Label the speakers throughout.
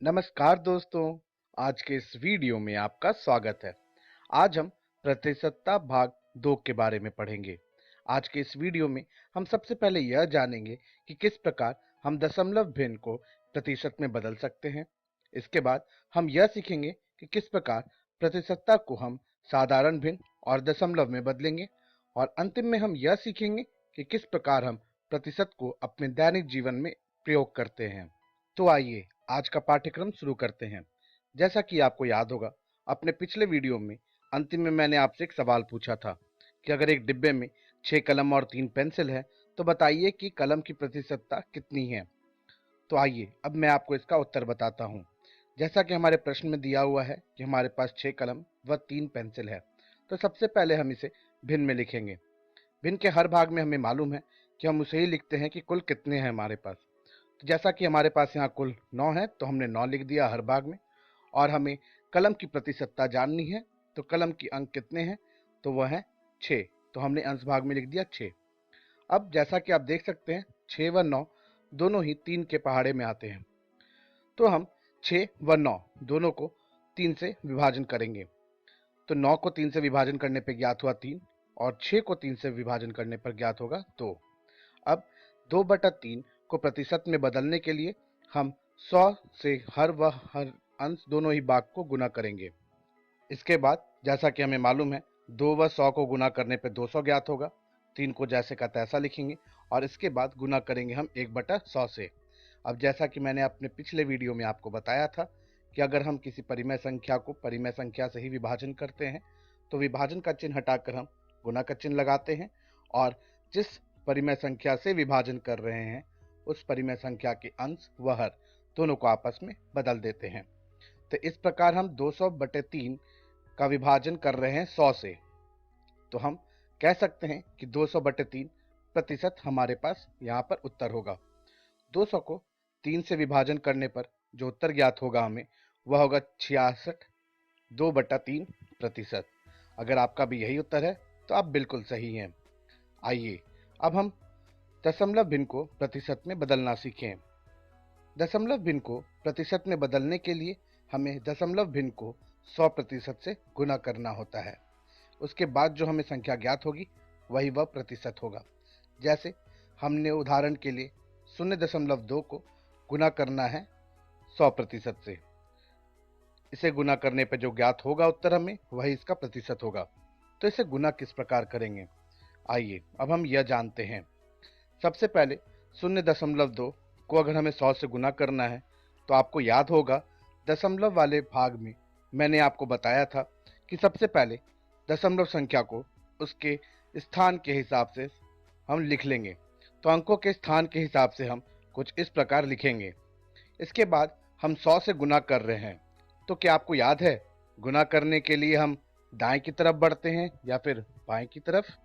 Speaker 1: नमस्कार दोस्तों। आज के इस वीडियो में आपका स्वागत है। आज हम प्रतिशतता भाग 2 के बारे में पढ़ेंगे। आज के इस वीडियो में हम सबसे पहले यह जानेंगे कि किस प्रकार हम दशमलव भिन्न को प्रतिशत में बदल सकते हैं। इसके बाद हम यह सीखेंगे कि किस प्रकार प्रतिशतता को हम साधारण भिन्न और दशमलव में बदलेंगे, और अंतिम में हम यह सीखेंगे कि किस प्रकार हम प्रतिशत को अपने दैनिक जीवन में प्रयोग करते हैं। तो आइए आज का पाठ्यक्रम शुरू करते हैं। जैसा कि आपको याद होगा, अपने पिछले वीडियो में अंतिम में मैंने आपसे एक सवाल पूछा था कि अगर एक डिब्बे में 6 कलम और 3 पेंसिल है तो बताइए कि कलम की प्रतिशतता कितनी है। तो आइए अब मैं आपको इसका उत्तर बताता हूँ। जैसा कि हमारे प्रश्न में दिया हुआ है कि हमारे पास 6 कलम व 3 पेंसिल है, तो सबसे पहले हम इसे भिन्न में लिखेंगे। भिन्न के हर भाग में हमें मालूम है कि हम उसे ही लिखते हैं कि कुल कितने हैं हमारे पास। तो जैसा कि हमारे पास यहाँ कुल 9 है, तो हमने 9 लिख दिया हर भाग में। और हमें कलम की प्रतिशतता जाननी है, तो कलम की अंक कितने हैं, तो वह है 6, तो हमने अंश भाग में लिख दिया 6। अब जैसा कि आप देख सकते हैं 6 व 9 दोनों ही 3 के पहाड़े में आते हैं, तो हम 6 व 9 दोनों को 3 से विभाजन करेंगे। तो 9 को 3 से विभाजन करने पर ज्ञात हुआ 3, और 6 को 3 से विभाजन करने पर ज्ञात होगा 2। अब 2/3 को प्रतिशत में बदलने के लिए हम 100 से हर व हर अंश दोनों ही भाग को गुना करेंगे। इसके बाद जैसा कि हमें मालूम है 2 व 100 को गुना करने पर 200 ज्ञात होगा। 3 को जैसे का तैसा लिखेंगे और इसके बाद गुना करेंगे हम 1/100 से। अब जैसा कि मैंने अपने पिछले वीडियो में आपको बताया था कि अगर हम किसी परिमेय संख्या को परिमेय संख्या से ही विभाजन करते हैं तो विभाजन का चिन्ह हटाकर हम गुना का चिन्ह लगाते हैं, और जिस परिमेय संख्या से विभाजन कर रहे हैं उस परिमेय संख्या के अंश व हर दोनों को आपस में बदल देते हैं। तो इस प्रकार हम 200/3 का विभाजन कर रहे हैं 100 से, तो हम कह सकते हैं कि 200/3 प्रतिशत हमारे पास यहाँ पर उत्तर होगा। 200 को 3 से विभाजन करने पर जो उत्तर ज्ञात होगा हमें वह होगा 66 2/3 प्रतिशत। अगर आपका भी यही उत्तर है तो आप बिल्कुल सही हैं। आइए अब हम दशमलव भिन्न को प्रतिशत में बदलना सीखें। दशमलव भिन्न को प्रतिशत में बदलने के लिए हमें दशमलव भिन्न को 100% से गुना करना होता है। उसके बाद जो हमें संख्या ज्ञात होगी वही वह प्रतिशत होगा। जैसे हमने उदाहरण के लिए 0.2 को गुना करना है 100% से। इसे गुना करने पर जो ज्ञात होगा उत्तर हमें वही इसका प्रतिशत होगा। तो इसे गुना किस प्रकार करेंगे, आइए अब हम यह जानते हैं। सबसे पहले 0.2 को अगर हमें 100 से गुना करना है तो आपको याद होगा दशमलव वाले भाग में मैंने आपको बताया था कि सबसे पहले दशमलव संख्या को उसके स्थान के हिसाब से हम लिख लेंगे। तो अंकों के स्थान के हिसाब से हम कुछ इस प्रकार लिखेंगे। इसके बाद हम 100 से गुना कर रहे हैं, तो क्या आपको याद है गुना करने के लिए हम दाएं की तरफ बढ़ते हैं या फिर बाएं की तरफ?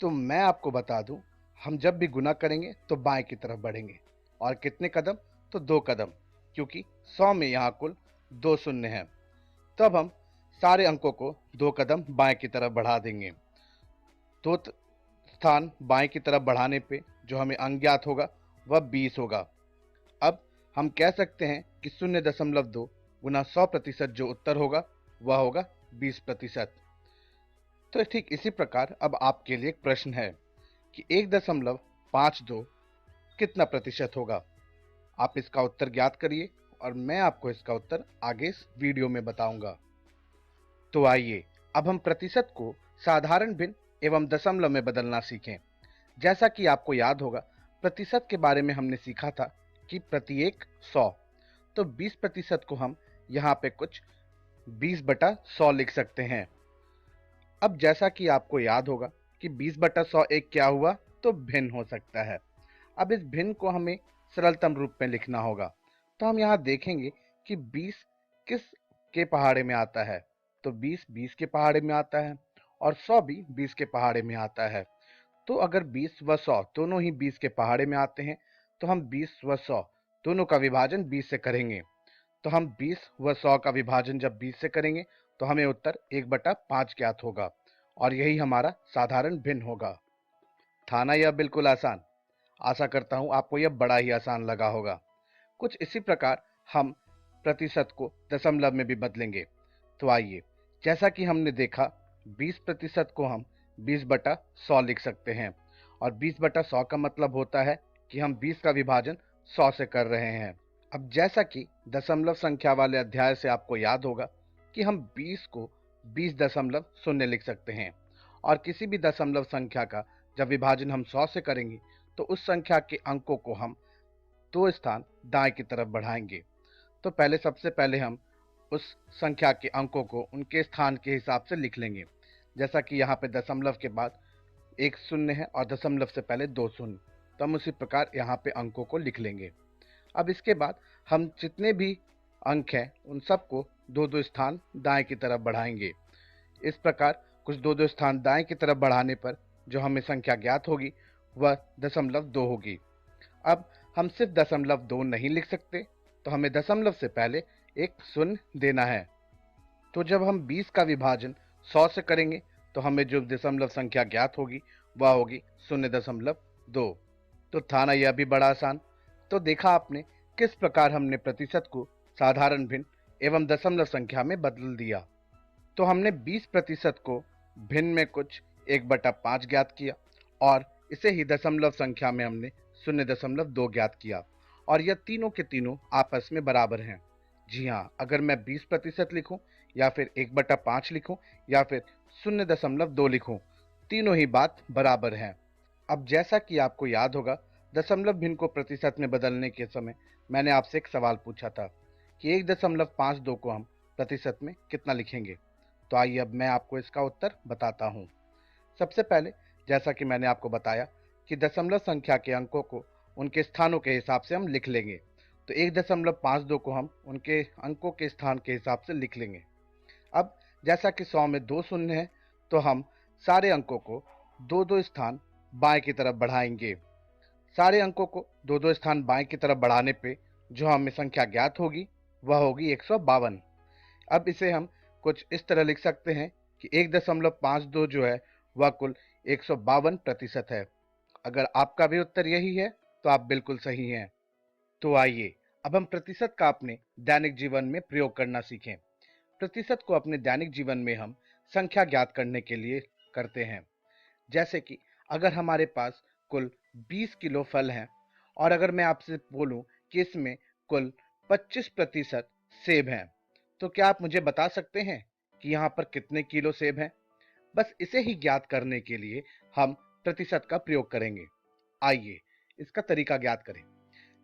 Speaker 1: तो मैं आपको बता दूं, हम जब भी गुना करेंगे तो बाएं की तरफ बढ़ेंगे। और कितने कदम? तो 2 कदम, क्योंकि 100 में यहाँ कुल 2 शून्य हैं। तब हम सारे अंकों को 2 कदम बाएं की तरफ बढ़ा देंगे। दो स्थान बाएं की तरफ बढ़ाने पे जो हमें अंक ज्ञात होगा वह 20 होगा। अब हम कह सकते हैं कि 0.2 गुना 100% जो उत्तर होगा वह होगा 20%। तो ठीक इसी प्रकार अब आपके लिए एक प्रश्न है कि 1.52 कितना प्रतिशत होगा। आप इसका उत्तर ज्ञात करिए और मैं आपको इसका उत्तर आगे इस वीडियो में बताऊंगा। तो आइए अब हम प्रतिशत को साधारण भिन्न एवं दशमलव में बदलना सीखें। जैसा कि आपको याद होगा प्रतिशत के बारे में हमने सीखा था कि प्रत्येक 100, तो 20% को हम यहाँ पे कुछ 20/100 लिख सकते हैं। अब जैसा कि आपको याद होगा कि 20/100 एक क्या हुआ, तो भिन्न हो सकता है। अब इस भिन्न को हमें सरलतम रूप में लिखना होगा। तो हम यहाँ देखेंगे कि 20 किस के पहाड़े में आता है, तो 20 20 के पहाड़े में आता है और 100 भी 20 के पहाड़े में आता है। तो अगर 20 व 100 दोनों ही 20 के पहाड़े में आते हैं तो हम 20 व 100 दोनों का विभाजन 20 से करेंगे। तो हम 20 व 100 का विभाजन जब 20 से करेंगे तो हमें उत्तर 1/5 ज्ञात होगा, और यही हमारा साधारण भिन्न होगा। था ना यह बिल्कुल आसान? आशा करता हूं आपको यह बड़ा ही आसान लगा होगा। कुछ इसी प्रकार हम प्रतिशत को दशमलव में भी बदलेंगे। तो आइए, जैसा कि हमने देखा 20% को हम 20/100 लिख सकते हैं और 20/100 का मतलब होता है कि हम 20 का विभाजन 100 से कर रहे हैं। अब जैसा कि दशमलव संख्या वाले अध्याय से आपको याद होगा कि हम 20 को 20.0 लिख सकते हैं और किसी भी दशमलव संख्या का जब विभाजन हम 100 से करेंगे तो उस संख्या के अंकों को हम 2 स्थान दाएं की तरफ बढ़ाएंगे। तो सबसे पहले हम उस संख्या के अंकों को उनके स्थान के हिसाब से लिख लेंगे। जैसा कि यहाँ पे दशमलव के बाद 1 शून्य है और दशमलव से पहले 2 शून्य, तो हम उसी प्रकार यहाँ पे अंकों को लिख लेंगे। अब इसके बाद हम जितने भी अंक हैं उन सबको 2-2 स्थान दाएं की तरफ बढ़ाएंगे। इस प्रकार कुछ 2-2 स्थान दाएं की तरफ बढ़ाने पर जो हमें संख्या ज्ञात होगी वह 0.2 होगी। अब हम सिर्फ 0.2 नहीं लिख सकते, तो हमें दशमलव से पहले एक शून्य देना है। तो जब हम 20 का विभाजन 100 से करेंगे तो हमें जो दशमलव संख्या ज्ञात होगी वह होगी 0.2। तो था ना यह भी बड़ा आसान। तो देखा आपने किस प्रकार हमने प्रतिशत को साधारण भिन्न एवं दशमलव संख्या में बदल दिया। तो हमने 20% को भिन्न में कुछ 1/5 ज्ञात किया और इसे ही दशमलव संख्या में हमने 0.2 ज्ञात किया और यह तीनों के तीनों आपस में बराबर हैं। जी हाँ, अगर मैं 20% लिखूं या फिर 1/5 लिखूं या फिर 0.2 लिखूं, तीनों ही बात बराबर है। अब जैसा कि आपको याद होगा, दशमलव भिन्न को प्रतिशत में बदलने के समय मैंने आपसे एक सवाल पूछा था कि 1.52 को हम प्रतिशत में कितना लिखेंगे। तो आइए अब मैं आपको इसका उत्तर बताता हूँ। सबसे पहले जैसा कि मैंने आपको बताया कि दशमलव संख्या के अंकों को उनके स्थानों के हिसाब से हम लिख लेंगे। तो 1.52 को हम उनके अंकों के स्थान के हिसाब से लिख लेंगे। अब जैसा कि 100 में 2 शून्य है, तो हम सारे अंकों को 2-2 स्थान बाएं की तरफ बढ़ाएंगे। सारे अंकों को 2-2 स्थान बाएं की तरफ बढ़ाने पे जो हमें संख्या ज्ञात होगी वह होगी 152। अब इसे हम कुछ इस तरह लिख सकते हैं कि 1.52 जो है वह कुल 152% है। अगर आपका भी उत्तर यही है तो आप बिल्कुल सही हैं। तो आइए अब हम प्रतिशत का अपने दैनिक जीवन में प्रयोग करना सीखें। प्रतिशत को अपने दैनिक जीवन में हम संख्या ज्ञात करने के लिए करते हैं। जैसे कि अगर हमारे पास कुल 20 किलो फल हैं और अगर मैं आपसे बोलूं कि इसमें कुल 25% सेब हैं, तो क्या आप मुझे बता सकते हैं कि यहाँ पर कितने किलो सेब हैं? बस इसे ही ज्ञात करने के लिए हम प्रतिशत का प्रयोग करेंगे। आइए इसका तरीका ज्ञात करें।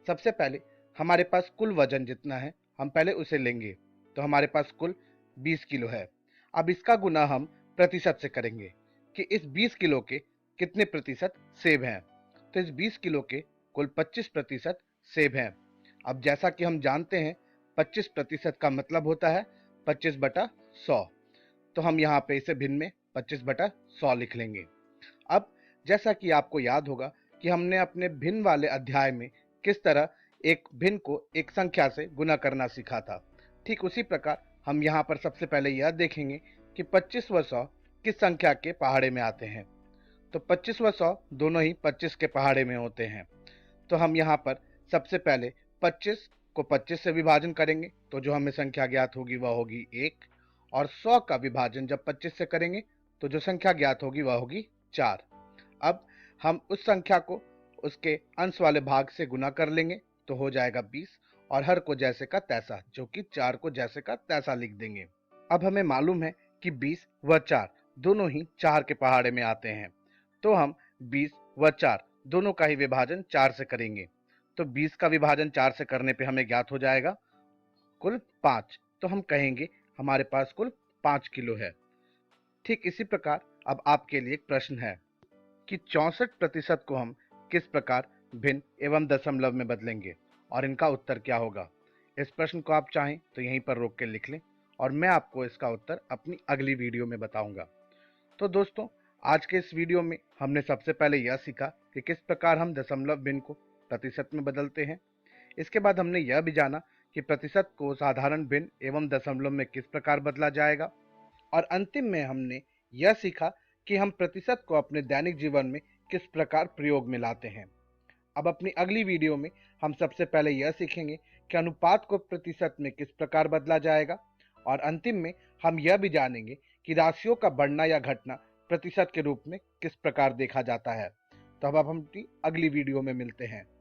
Speaker 1: सबसे पहले हमारे पास कुल वजन जितना है हम पहले उसे लेंगे। तो हमारे पास कुल 20 किलो है। अब इसका गुना हम प्रतिशत से करेंगे कि इस 20 किलो के कितने प्रतिशत सेब हैं। तो इस 20 किलो के कुल 25% सेब हैं। अब जैसा कि हम जानते हैं 25% का मतलब होता है 25/100। तो हम यहाँ पे इसे भिन्न में 25/100 लिख लेंगे। अब जैसा कि आपको याद होगा कि हमने अपने भिन्न वाले अध्याय में किस तरह एक भिन्न को एक संख्या से गुना करना सीखा था, ठीक उसी प्रकार हम यहाँ पर सबसे पहले यह देखेंगे कि 25 व 100 किस संख्या के पहाड़े में आते हैं। तो 25 व 100 दोनों ही 25 के पहाड़े में होते हैं। तो हम यहाँ पर सबसे पहले 25 को 25 से विभाजन करेंगे तो जो हमें संख्या ज्ञात होगी वह होगी 1 और 100 का विभाजन जब 25 से करेंगे तो जो संख्या ज्ञात होगी वह होगी 4। अब हम उस संख्या को उसके अंश वाले भाग से गुना कर लेंगे तो हो जाएगा 20 और हर को जैसे का तैसा, जो कि 4 को जैसे का तैसा लिख देंगे। अब हमें मालूम है कि 20 व 4 दोनों ही 4 के पहाड़े में आते हैं। तो हम 20 व 4 दोनों का ही विभाजन 4 से करेंगे। तो 20 का विभाजन 4 से करने पे हमें ज्ञात हो जाएगा कुल 5। तो हम कहेंगे हमारे पास कुल 5 किलो है। ठीक इसी प्रकार अब आपके लिए एक प्रश्न है कि 64% को हम किस प्रकार भिन्न एवं दशमलव में बदलेंगे और इनका उत्तर क्या होगा। इस प्रश्न को आप चाहें तो यहीं पर रोक के लिख लें और मैं आपको इसका उत्तर अपनी अगली वीडियो में बताऊंगा। तो दोस्तों, आज के इस वीडियो में हमने सबसे पहले यह सीखा कि किस प्रकार हम दशमलव भिन्न को प्रतिशत में बदलते हैं। इसके बाद हमने यह भी जाना कि प्रतिशत को साधारण भिन्न एवं दशमलव में किस प्रकार बदला जाएगा और अंतिम में हमने यह सीखा कि हम प्रतिशत को अपने दैनिक जीवन में किस प्रकार प्रयोग में लाते हैं। अब अपनी अगली वीडियो में हम सबसे पहले यह सीखेंगे कि अनुपात को प्रतिशत में किस प्रकार बदला जाएगा, और अंतिम में हम यह भी जानेंगे कि राशियों का बढ़ना या घटना प्रतिशत के रूप में किस प्रकार देखा जाता है। तो अब हम अपनी अगली वीडियो में मिलते हैं।